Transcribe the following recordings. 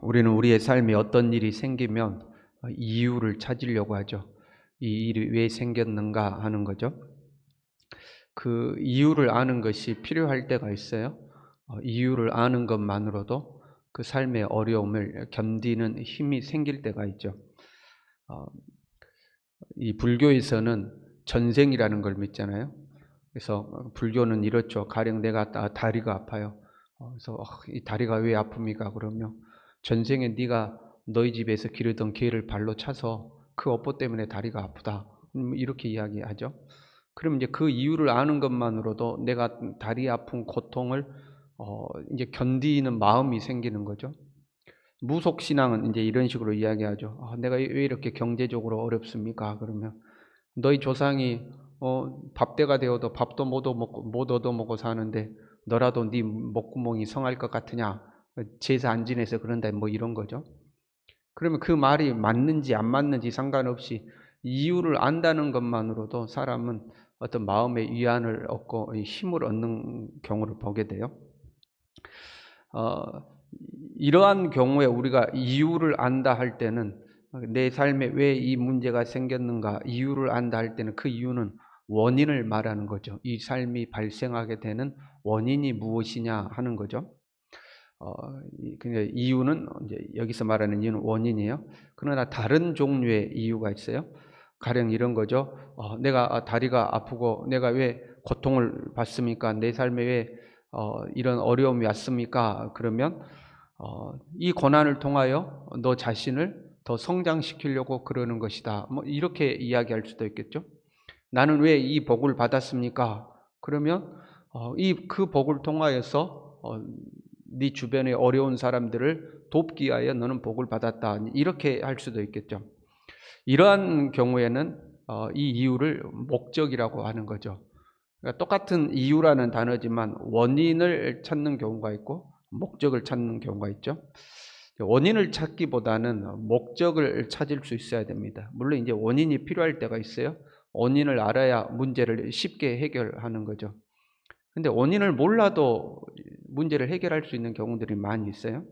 우리는 우리의 삶에 어떤 일이 생기면 이유를 찾으려고 하죠. 이 일이 왜 생겼는가 하는 거죠. 그 이유를 아는 것이 필요할 때가 있어요. 이유를 아는 것만으로도 그 삶의 어려움을 견디는 힘이 생길 때가 있죠. 이 불교에서는 전생이라는 걸 믿잖아요. 그래서 불교는 이렇죠. 가령 내가 다리가 아파요. 그래서 이 다리가 왜 아픕니까? 그러면 전생에 네가 너희 집에서 기르던 개를 발로 차서 그 업보 때문에 다리가 아프다. 이렇게 이야기하죠. 그럼 이제 그 이유를 아는 것만으로도 내가 다리 아픈 고통을 이제 견디는 마음이 생기는 거죠. 무속신앙은 이제 이런 식으로 이야기하죠. 내가 왜 이렇게 경제적으로 어렵습니까? 그러면 너희 조상이 밥때가 되어도 밥도 못 얻어먹고 사는데 너라도 네 목구멍이 성할 것 같으냐? 제사 안 지내서 그런다 뭐 이런 거죠. 그러면 그 말이 맞는지 안 맞는지 상관없이 이유를 안다는 것만으로도 사람은 어떤 마음의 위안을 얻고 힘을 얻는 경우를 보게 돼요. 이러한 경우에 우리가 이유를 안다 할 때는 내 삶에 왜 이 문제가 생겼는가 이유를 안다 할 때는 그 이유는 원인을 말하는 거죠. 이 삶이 발생하게 되는 원인이 무엇이냐 하는 거죠. 이유는 이제 여기서 말하는 이유는 원인이에요. 그러나 다른 종류의 이유가 있어요. 가령 이런 거죠. 내가 다리가 아프고 내가 왜 고통을 받습니까? 내 삶에 왜 이런 어려움이 왔습니까? 그러면 이 고난을 통하여 너 자신을 더 성장시키려고 그러는 것이다. 뭐 이렇게 이야기할 수도 있겠죠. 나는 왜 이 복을 받았습니까? 그러면 그 복을 통하여서 네 주변의 어려운 사람들을 돕기 위하여 너는 복을 받았다. 이렇게 할 수도 있겠죠. 이러한 경우에는 이 이유를 목적이라고 하는 거죠. 그러니까 똑같은 이유라는 단어지만 원인을 찾는 경우가 있고 목적을 찾는 경우가 있죠. 원인을 찾기보다는 목적을 찾을 수 있어야 됩니다. 물론 이제 원인이 필요할 때가 있어요. 원인을 알아야 문제를 쉽게 해결하는 거죠. 근데 원인을 몰라도 문제를 해결할 수 있는 경우들이 많이 있어요.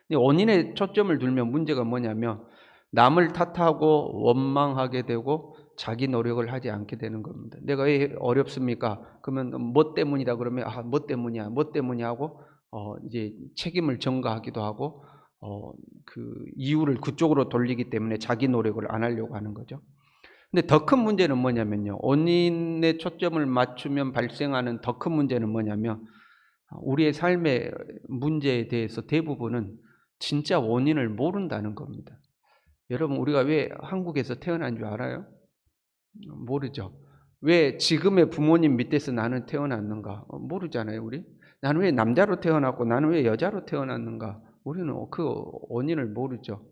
근데 원인에 초점을 두면 문제가 뭐냐면 남을 탓하고 원망하게 되고 자기 노력을 하지 않게 되는 겁니다. 내가 왜 어렵습니까? 그러면 뭐 때문이다 그러면 뭐 때문이야 하고 이제 책임을 전가하기도 하고 그 이유를 그쪽으로 돌리기 때문에 자기 노력을 안 하려고 하는 거죠. 근데 더 큰 문제는 뭐냐면요. 원인에 초점을 맞추면 발생하는 더 큰 문제는 뭐냐면 우리의 삶의 문제에 대해서 대부분은 진짜 원인을 모른다는 겁니다. 여러분 우리가 왜 한국에서 태어난 줄 알아요? 모르죠. 왜 지금의 부모님 밑에서 나는 태어났는가? 모르잖아요 우리. 나는 왜 남자로 태어났고 나는 왜 여자로 태어났는가? 우리는 그 원인을 모르죠.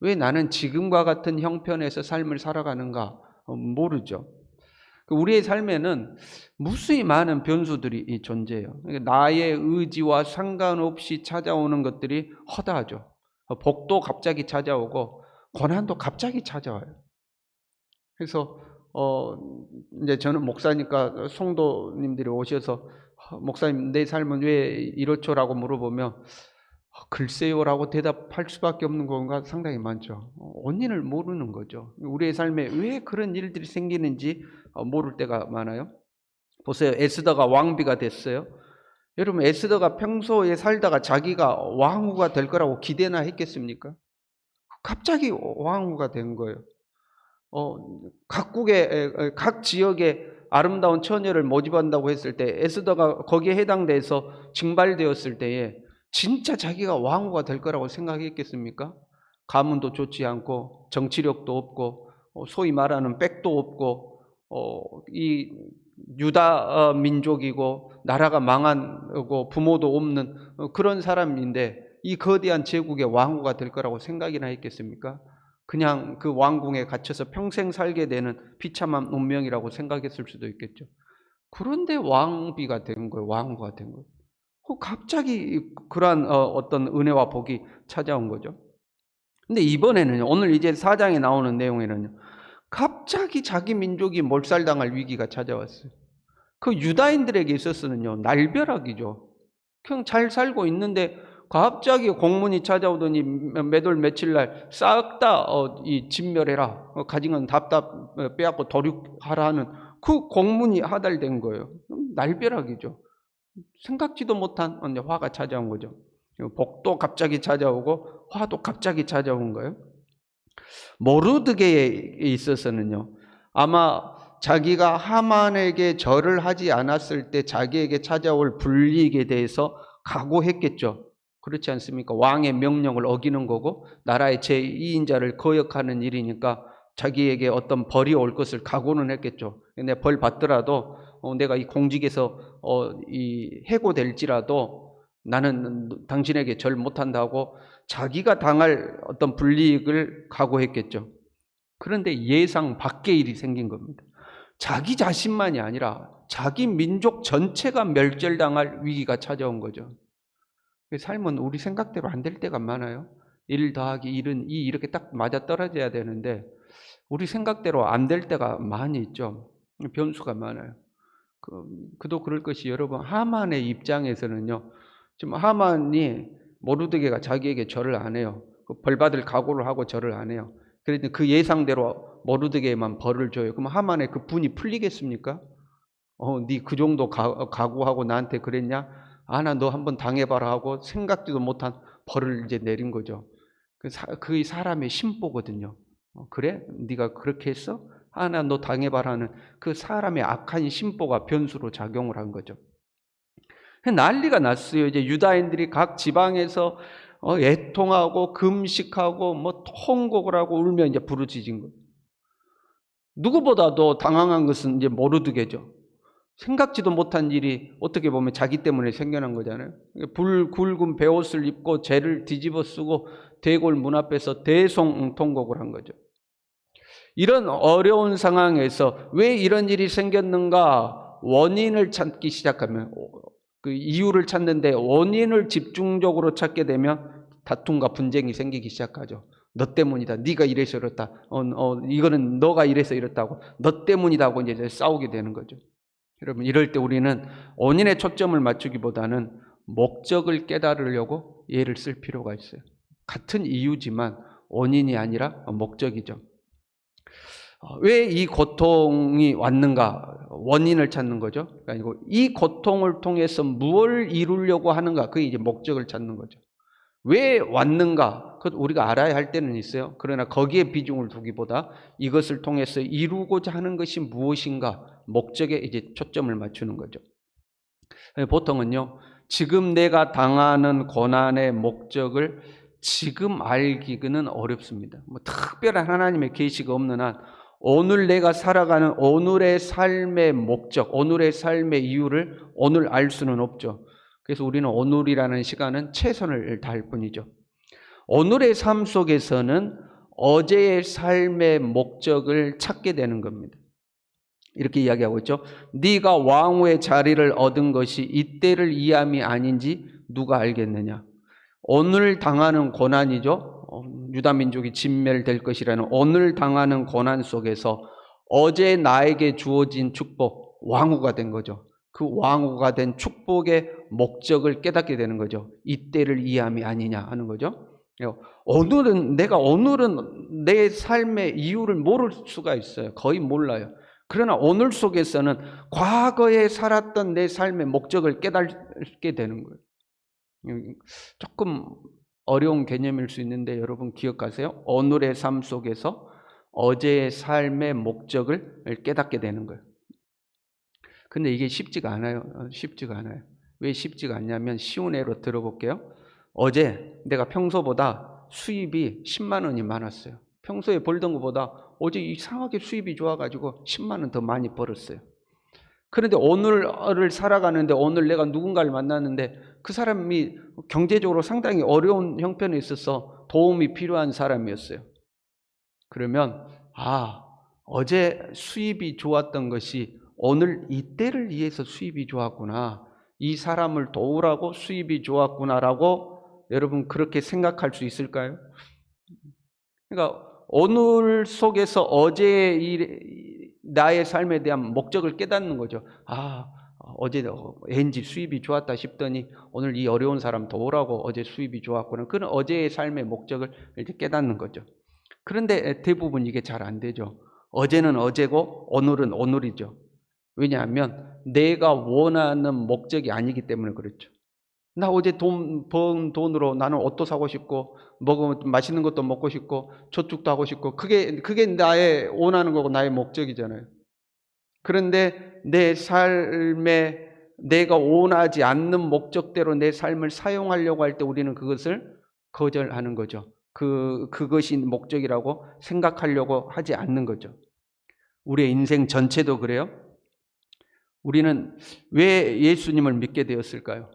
왜 나는 지금과 같은 형편에서 삶을 살아가는가? 모르죠. 우리의 삶에는 무수히 많은 변수들이 존재해요. 나의 의지와 상관없이 찾아오는 것들이 허다하죠. 복도 갑자기 찾아오고 고난도 갑자기 찾아와요. 그래서 이제 저는 목사니까 성도님들이 오셔서 목사님 내 삶은 왜 이렇죠라고 물어보면 글쎄요라고 대답할 수밖에 없는 경우가 상당히 많죠. 원인을 모르는 거죠. 우리의 삶에 왜 그런 일들이 생기는지 모를 때가 많아요. 보세요. 에스더가 왕비가 됐어요. 여러분 에스더가 평소에 살다가 자기가 왕후가 될 거라고 기대나 했겠습니까? 갑자기 왕후가 된 거예요. 각 지역에 아름다운 처녀를 모집한다고 했을 때 에스더가 거기에 해당돼서 징발되었을 때에 진짜 자기가 왕후가 될 거라고 생각했겠습니까? 가문도 좋지 않고 정치력도 없고 소위 말하는 백도 없고 이 유다 민족이고 나라가 망하고 부모도 없는 그런 사람인데 이 거대한 제국의 왕후가 될 거라고 생각이나 했겠습니까? 그냥 그 왕궁에 갇혀서 평생 살게 되는 비참한 운명이라고 생각했을 수도 있겠죠. 그런데 왕비가 된 거예요. 왕후가 된 거예요. 갑자기 그러한 어떤 은혜와 복이 찾아온 거죠. 근데 이번에는 오늘 이제 4장에 나오는 내용에는 갑자기 자기 민족이 몰살당할 위기가 찾아왔어요. 그 유다인들에게 있어서는요 날벼락이죠. 그냥 잘 살고 있는데 갑자기 공문이 찾아오더니 몇월 며칠 날 싹 다 진멸해라. 가진 건 빼앗고 도륙하라 하는 그 공문이 하달된 거예요. 날벼락이죠. 생각지도 못한 화가 찾아온 거죠. 복도 갑자기 찾아오고 화도 갑자기 찾아온 거예요. 모르드게에 있어서는요, 아마 자기가 하만에게 절을 하지 않았을 때 자기에게 찾아올 불이익에 대해서 각오했겠죠. 그렇지 않습니까? 왕의 명령을 어기는 거고 나라의 제2인자를 거역하는 일이니까 자기에게 어떤 벌이 올 것을 각오는 했겠죠. 근데 벌 받더라도 내가 이 공직에서 해고될지라도 나는 당신에게 절 못한다고 자기가 당할 어떤 불이익을 각오했겠죠. 그런데 예상 밖의 일이 생긴 겁니다. 자기 자신만이 아니라 자기 민족 전체가 멸절당할 위기가 찾아온 거죠. 삶은 우리 생각대로 안 될 때가 많아요. 1 더하기 1은 2 이렇게 딱 맞아떨어져야 되는데 우리 생각대로 안 될 때가 많이 있죠. 변수가 많아요. 그도 그럴 것이 여러분, 하만의 입장에서는요, 지금 하만이 모르드게가 자기에게 절을 안 해요. 벌받을 각오를 하고 절을 안 해요. 그런데 그 예상대로 모르드게에만 벌을 줘요. 그럼 하만의 그 분이 풀리겠습니까? 네 그 정도 각오하고 나한테 그랬냐? 나 너 한번 당해봐라 하고 생각지도 못한 벌을 이제 내린 거죠. 그 사람의 심보거든요. 그래? 네가 그렇게 했어? 나 너 당해봐라는 그 사람의 악한 심보가 변수로 작용을 한 거죠. 난리가 났어요. 이제 유다인들이 각 지방에서 애통하고 금식하고 뭐 통곡을 하고 울며 이제 부르짖은 거예요. 누구보다도 당황한 것은 이제 모르드게죠. 생각지도 못한 일이 어떻게 보면 자기 때문에 생겨난 거잖아요. 굵은 베옷을 입고 재를 뒤집어 쓰고 대궐 문 앞에서 대송통곡을 한 거죠. 이런 어려운 상황에서 왜 이런 일이 생겼는가 원인을 찾기 시작하면, 그 이유를 찾는데 원인을 집중적으로 찾게 되면 다툼과 분쟁이 생기기 시작하죠. 너 때문이다. 네가 이래서 이렇다. 이거는 너가 이래서 이렇다고. 너 때문이다고 이제 싸우게 되는 거죠. 여러분, 이럴 때 우리는 원인에 초점을 맞추기보다는 목적을 깨달으려고 예를 쓸 필요가 있어요. 같은 이유지만 원인이 아니라 목적이죠. 왜 이 고통이 왔는가? 원인을 찾는 거죠. 그러니까 이 고통을 통해서 무엇을 이루려고 하는가? 그게 이제 목적을 찾는 거죠. 왜 왔는가? 그것 우리가 알아야 할 때는 있어요. 그러나 거기에 비중을 두기보다 이것을 통해서 이루고자 하는 것이 무엇인가? 목적에 이제 초점을 맞추는 거죠. 보통은요, 지금 내가 당하는 고난의 목적을 지금 알기는 어렵습니다. 뭐 특별한 하나님의 계시가 없는 한 오늘 내가 살아가는 오늘의 삶의 목적, 오늘의 삶의 이유를 오늘 알 수는 없죠. 그래서 우리는 오늘이라는 시간은 최선을 다할 뿐이죠. 오늘의 삶 속에서는 어제의 삶의 목적을 찾게 되는 겁니다. 이렇게 이야기하고 있죠. 네가 왕후의 자리를 얻은 것이 이때를 이함이 아닌지 누가 알겠느냐. 오늘 당하는 고난이죠. 유다민족이 진멸될 것이라는 오늘 당하는 고난 속에서 어제 나에게 주어진 축복, 왕후가 된 거죠. 그 왕후가 된 축복의 목적을 깨닫게 되는 거죠. 이때를 이함이 아니냐 하는 거죠. 오늘은 내 삶의 이유를 모를 수가 있어요. 거의 몰라요. 그러나 오늘 속에서는 과거에 살았던 내 삶의 목적을 깨닫게 되는 거예요. 조금 어려운 개념일 수 있는데 여러분 기억하세요. 오늘의 삶 속에서 어제의 삶의 목적을 깨닫게 되는 거예요. 근데 이게 쉽지가 않아요. 쉽지가 않아요. 왜 쉽지가 않냐면 쉬운 예로 들어볼게요. 어제 내가 평소보다 수입이 10만 원이 많았어요. 평소에 벌던 것보다 어제 이상하게 수입이 좋아가지고 10만 원 더 많이 벌었어요. 그런데 오늘을 살아가는데 오늘 내가 누군가를 만났는데 그 사람이 경제적으로 상당히 어려운 형편에 있어서 도움이 필요한 사람이었어요. 그러면 어제 수입이 좋았던 것이 오늘 이때를 위해서 수입이 좋았구나. 이 사람을 도우라고 수입이 좋았구나라고 여러분 그렇게 생각할 수 있을까요? 그러니까 오늘 속에서 어제의 나의 삶에 대한 목적을 깨닫는 거죠. 어제 왠지 수입이 좋았다 싶더니 오늘 이 어려운 사람 도우라고 어제 수입이 좋았구나. 그런 어제의 삶의 목적을 이제 깨닫는 거죠. 그런데 대부분 이게 잘 안 되죠. 어제는 어제고 오늘은 오늘이죠. 왜냐하면 내가 원하는 목적이 아니기 때문에 그렇죠. 나 어제 번 돈으로 나는 옷도 사고 싶고 맛있는 것도 먹고 싶고 저축도 하고 싶고 그게 나의 원하는 거고 나의 목적이잖아요. 그런데 내 삶에 내가 원하지 않는 목적대로 내 삶을 사용하려고 할 때 우리는 그것을 거절하는 거죠. 그것이 목적이라고 생각하려고 하지 않는 거죠. 우리의 인생 전체도 그래요. 우리는 왜 예수님을 믿게 되었을까요?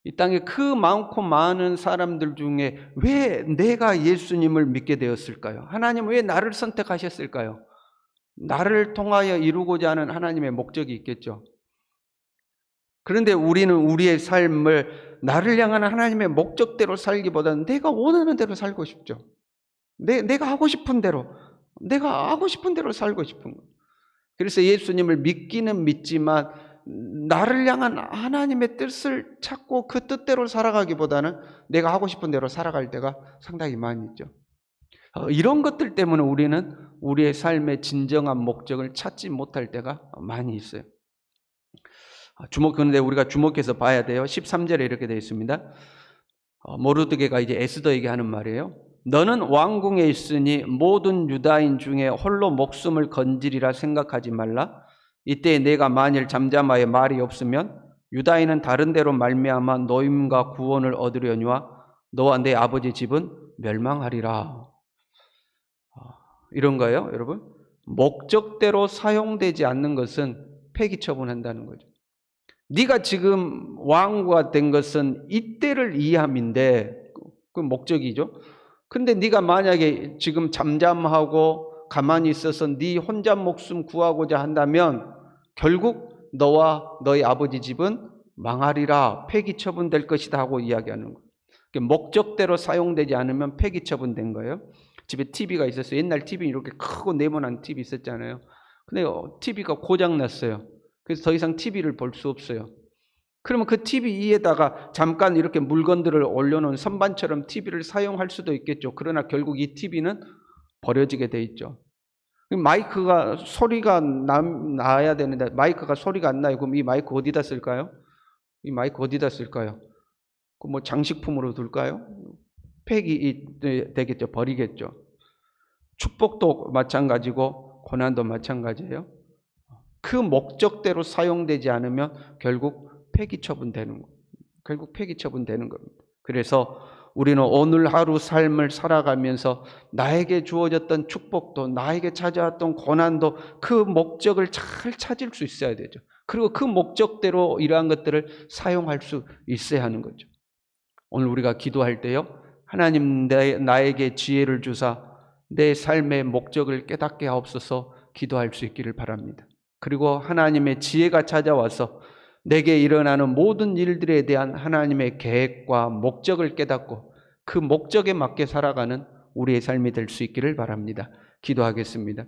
이 땅에 그 많고 많은 사람들 중에 왜 내가 예수님을 믿게 되었을까요? 하나님은 왜 나를 선택하셨을까요? 나를 통하여 이루고자 하는 하나님의 목적이 있겠죠. 그런데 우리는 우리의 삶을 나를 향한 하나님의 목적대로 살기보다는 내가 원하는 대로 살고 싶죠. 내가 하고 싶은 대로 살고 싶은 거예요. 그래서 예수님을 믿기는 믿지만 나를 향한 하나님의 뜻을 찾고 그 뜻대로 살아가기보다는 내가 하고 싶은 대로 살아갈 때가 상당히 많이 있죠. 이런 것들 때문에 우리는 우리의 삶의 진정한 목적을 찾지 못할 때가 많이 있어요. 그런데 우리가 주목해서 봐야 돼요. 13절에 이렇게 되어 있습니다. 모르드게가 이제 에스더에게 하는 말이에요. 너는 왕궁에 있으니 모든 유다인 중에 홀로 목숨을 건지리라 생각하지 말라. 이때 내가 만일 잠잠하여 말이 없으면 유다인은 다른 데로 말미암아 노임과 구원을 얻으려니와 너와 내 아버지 집은 멸망하리라. 이런 거예요, 여러분. 목적대로 사용되지 않는 것은 폐기 처분한다는 거죠. 네가 지금 왕후가 된 것은 이때를 이함인데 그 목적이죠. 근데 네가 만약에 지금 잠잠하고 가만히 있어서 네 혼자 목숨 구하고자 한다면 결국 너와 너희 아버지 집은 망하리라, 폐기 처분될 것이다 하고 이야기하는 거예요. 목적대로 사용되지 않으면 폐기 처분된 거예요. 집에 TV가 있었어요. 옛날 TV 이렇게 크고 네모난 TV 있었잖아요. 근데 TV가 고장났어요. 그래서 더 이상 TV를 볼 수 없어요. 그러면 그 TV 위에다가 잠깐 이렇게 물건들을 올려놓은 선반처럼 TV를 사용할 수도 있겠죠. 그러나 결국 이 TV는 버려지게 돼 있죠. 마이크가 소리가 나야 되는데 마이크가 소리가 안 나요. 그럼 이 마이크 어디다 쓸까요? 이 마이크 어디다 쓸까요? 그 뭐 장식품으로 둘까요? 폐기 되겠죠. 버리겠죠. 축복도 마찬가지고 고난도 마찬가지예요. 그 목적대로 사용되지 않으면 결국 폐기 처분되는 거예요. 결국 폐기 처분되는 겁니다. 그래서 우리는 오늘 하루 삶을 살아가면서 나에게 주어졌던 축복도 나에게 찾아왔던 고난도 그 목적을 잘 찾을 수 있어야 되죠. 그리고 그 목적대로 이러한 것들을 사용할 수 있어야 하는 거죠. 오늘 우리가 기도할 때요, 하나님 나에게 지혜를 주사 내 삶의 목적을 깨닫게 하옵소서 기도할 수 있기를 바랍니다. 그리고 하나님의 지혜가 찾아와서 내게 일어나는 모든 일들에 대한 하나님의 계획과 목적을 깨닫고 그 목적에 맞게 살아가는 우리의 삶이 될 수 있기를 바랍니다. 기도하겠습니다.